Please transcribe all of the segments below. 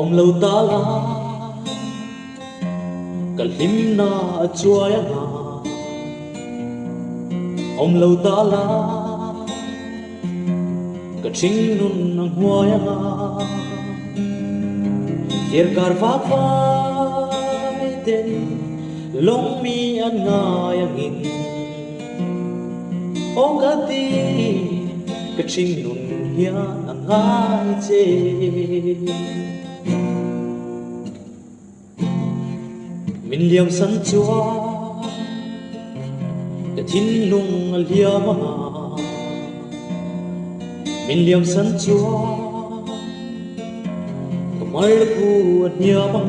ông lâu ta la cả lim na chua ya na ông lâu ta la cả trinh nun nang hoa ya na tiệt car vác vai tên long mi an nga yang in ông cả ti cả trinh nun hian ang ngai che mình liam san chua để thiên lung liam mà mình liam san chua kamar ku nya mà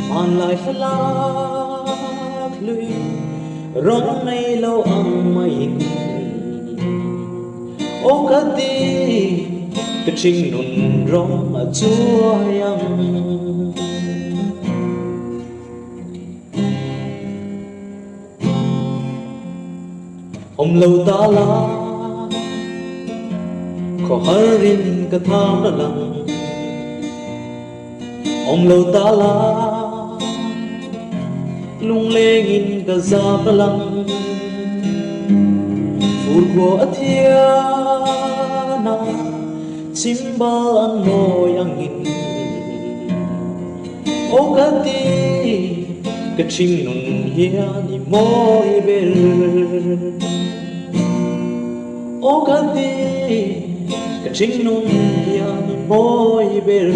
man lai phala hlui rong nei lo ang mai ô cả ti cái trinh nun rong chua yang ông lâu ta la có harin ka tham na lang ông lâu ta la lung lengin ka zap na lang phur ko athiana chimba an moyang in o ka ti ka ching nun hian ni moi bel o ka ti ka ching nun hian ni moi bel